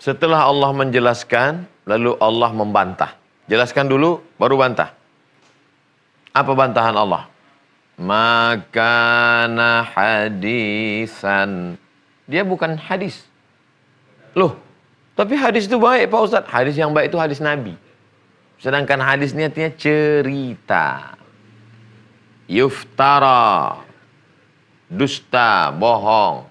Setelah Allah menjelaskan, lalu Allah membantah. Jelaskan dulu, baru bantah. Apa bantahan Allah? Makana hadisan. Dia bukan hadis. Loh, tapi hadis itu baik Pak Ustadz. Hadis yang baik itu hadis Nabi. Sedangkan hadis ini artinya cerita. Yuftara. Dusta, bohong.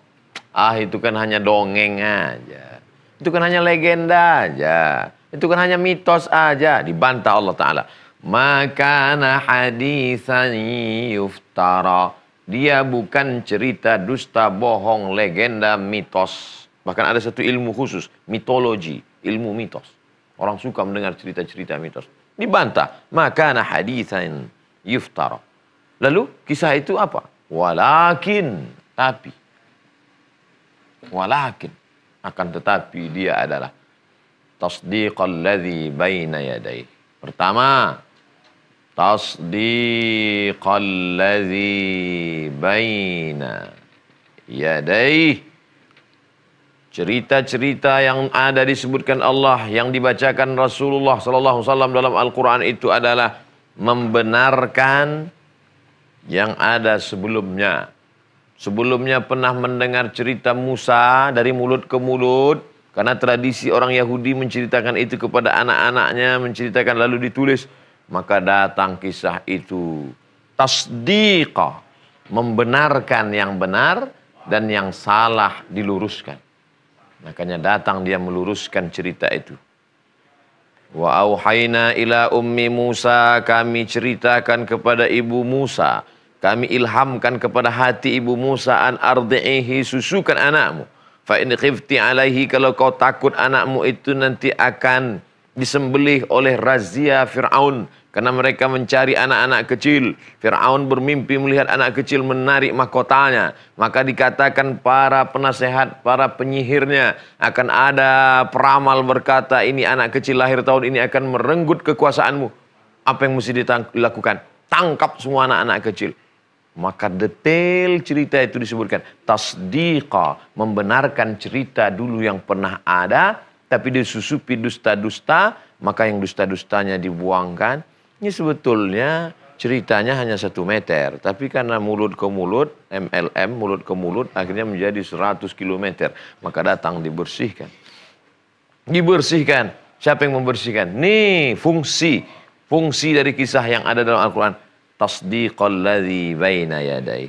Ah, itu kan hanya dongeng aja. Itu kan hanya legenda aja. Itu kan hanya mitos aja. Dibantah Allah Ta'ala. Makana hadisan yuftara. Dia bukan cerita dusta, bohong, legenda, mitos. Bahkan ada satu ilmu khusus. Mitologi. Ilmu mitos. Orang suka mendengar cerita-cerita mitos. Dibantah. Makana hadisan yuftara. Lalu kisah itu apa? Walakin. Tapi. Walakin. Akan tetapi dia adalah tasdiqal ladzi baina yadayhi. Pertama, tasdiqal ladzi baina yadayhi. Cerita-cerita yang ada disebutkan Allah, yang dibacakan Rasulullah sallallahu alaihi wasallam dalam Al-Qur'an itu adalah membenarkan yang ada sebelumnya. Sebelumnya pernah mendengar cerita Musa dari mulut ke mulut. Karena tradisi orang Yahudi menceritakan itu kepada anak-anaknya. Menceritakan lalu ditulis. Maka datang kisah itu. Tasdiqa. Membenarkan yang benar dan yang salah diluruskan. Makanya datang dia meluruskan cerita itu. Wa auhayna ila ummi Musa. Kami ceritakan kepada ibu Musa. Kami ilhamkan kepada hati ibu Musa an ardi'ihi, susukan anakmu. Fa in khifti alaihi, kalau kau takut anakmu itu nanti akan disembelih oleh razia Fir'aun. Karena mereka mencari anak-anak kecil. Fir'aun bermimpi melihat anak kecil menarik mahkotanya. Maka dikatakan para penasehat, para penyihirnya akan ada peramal berkata ini anak kecil lahir tahun ini akan merenggut kekuasaanmu. Apa yang mesti dilakukan? Tangkap semua anak-anak kecil. Maka detail cerita itu disebutkan. Tasdiqa, membenarkan cerita dulu yang pernah ada, tapi disusupi dusta-dusta, maka yang dusta-dustanya dibuangkan. Ini sebetulnya ceritanya hanya 1 meter. Tapi karena mulut ke mulut, MLM, mulut ke mulut, akhirnya menjadi 100 kilometer. Maka datang dibersihkan. Dibersihkan. Siapa yang membersihkan? Nih fungsi. Fungsi dari kisah yang ada dalam Al-Quran. Tasdiqal ladzi baina yadayhi.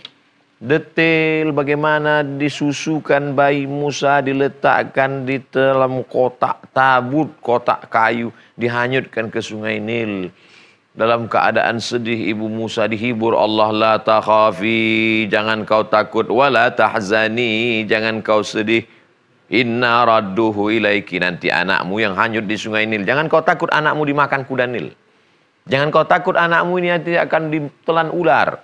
Detail bagaimana disusukan bayi Musa, diletakkan di dalam kotak tabut, kotak kayu, dihanyutkan ke sungai Nil. Dalam keadaan sedih ibu Musa dihibur Allah, la takhafi, jangan kau takut, wala tahzani, jangan kau sedih. Inna radduhu ilaiki, nanti anakmu yang hanyut di sungai Nil. Jangan kau takut anakmu dimakan kuda Nil. Jangan kau takut anakmu ini nanti akan ditelan ular.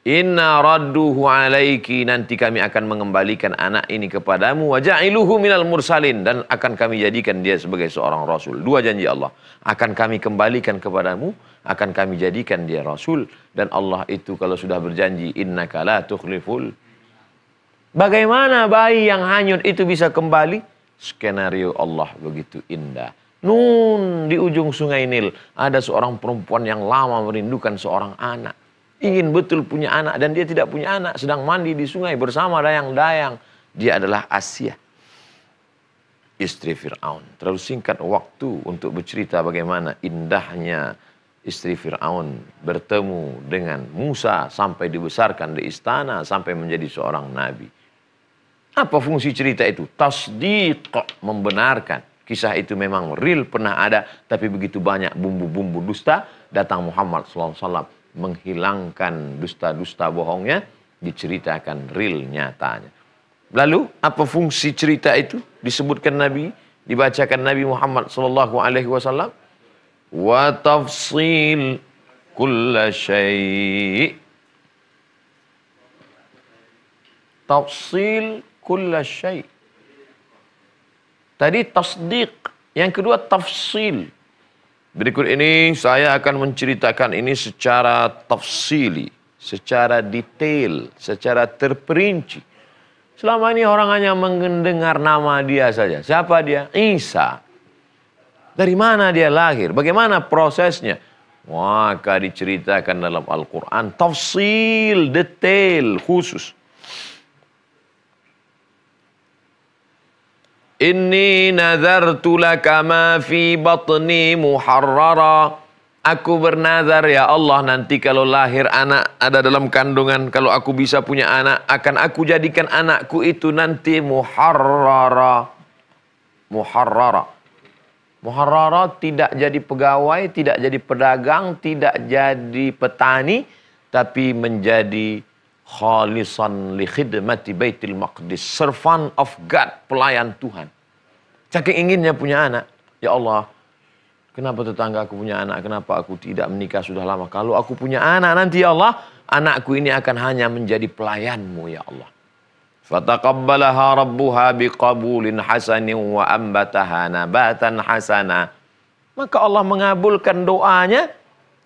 Inna radduhu alaiki, nanti kami akan mengembalikan anak ini kepadamu. Wa ja'iluhu minal mursalin, dan akan kami jadikan dia sebagai seorang rasul. 2 janji Allah. Akan kami kembalikan kepadamu, akan kami jadikan dia rasul. Dan Allah itu kalau sudah berjanji, innaka la tukhliful. Bagaimana bayi yang hanyut itu bisa kembali? Skenario Allah begitu indah. Nun, di ujung sungai Nil ada seorang perempuan yang lama merindukan seorang anak. Ingin betul punya anak dan dia tidak punya anak. Sedang mandi di sungai bersama dayang-dayang. Dia adalah Asia, istri Fir'aun. Terlalu singkat waktu untuk bercerita bagaimana indahnya istri Fir'aun bertemu dengan Musa sampai dibesarkan di istana sampai menjadi seorang nabi. Apa fungsi cerita itu? Tasdiq, membenarkan. Kisah itu memang real, pernah ada, tapi begitu banyak bumbu-bumbu dusta. Datang Muhammad SAW menghilangkan dusta-dusta bohongnya, diceritakan real nyatanya. Lalu apa fungsi cerita itu? Disebutkan Nabi, dibacakan Nabi Muhammad SAW. Wa tafsil kulla syai'. Tafsil kulla syai'. Tadi tasdiq, yang kedua tafsil. Berikut ini saya akan menceritakan ini secara tafsili, secara detail, secara terperinci. Selama ini orang hanya mendengar nama dia saja. Siapa dia? Isa. Dari mana dia lahir? Bagaimana prosesnya? Maka diceritakan dalam Al-Quran. Tafsil, detail, khusus. Inni nazartu laka ma fi batni muharrara. Aku bernazar ya Allah, nanti kalau lahir anak ada dalam kandungan, kalau aku bisa punya anak, akan aku jadikan anakku itu nanti muharrara. Muharrara. Muharrara tidak jadi pegawai, tidak jadi pedagang, tidak jadi petani, tapi menjadi khalisan li khidmati Baitul Maqdis, servant of God, pelayan Tuhan. Saking inginnya punya anak, ya Allah, kenapa tetangga aku punya anak? Kenapa aku tidak menikah sudah lama? Kalau aku punya anak nanti ya Allah, anakku ini akan hanya menjadi pelayanmu ya Allah. Fataqabbalaha rabbuha biqabulin hasanin wa ambataha nabatan hasana. Maka Allah mengabulkan doanya,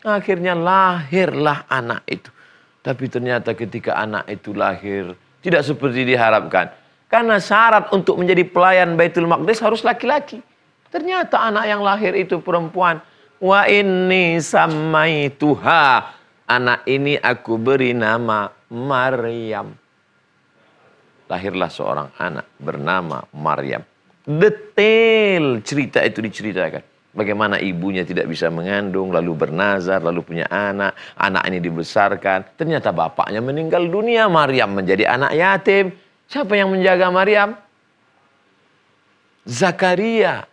akhirnya lahirlah anak itu. Tapi ternyata ketika anak itu lahir, tidak seperti diharapkan. Karena syarat untuk menjadi pelayan Baitul Maqdis harus laki-laki. Ternyata anak yang lahir itu perempuan. Wa inni sammaituha. Anak ini aku beri nama Maryam. Lahirlah seorang anak bernama Maryam. Detail cerita itu diceritakan. Bagaimana ibunya tidak bisa mengandung, lalu bernazar, lalu punya anak. Anak ini dibesarkan. Ternyata bapaknya meninggal dunia. Maryam menjadi anak yatim. Siapa yang menjaga Maryam? Zakaria.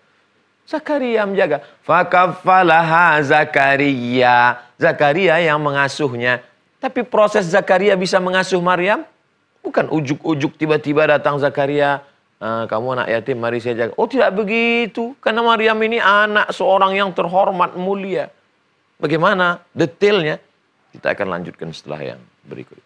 Zakaria menjaga. Fakaffalaha Zakaria. Zakaria yang mengasuhnya. Tapi proses Zakaria bisa mengasuh Maryam? Bukan ujuk-ujuk tiba-tiba datang Zakaria. Kamu anak yatim, mari saya jaga. Oh tidak begitu. Karena Maryam ini anak seorang yang terhormat, mulia. Bagaimana detailnya? Kita akan lanjutkan setelah yang berikut.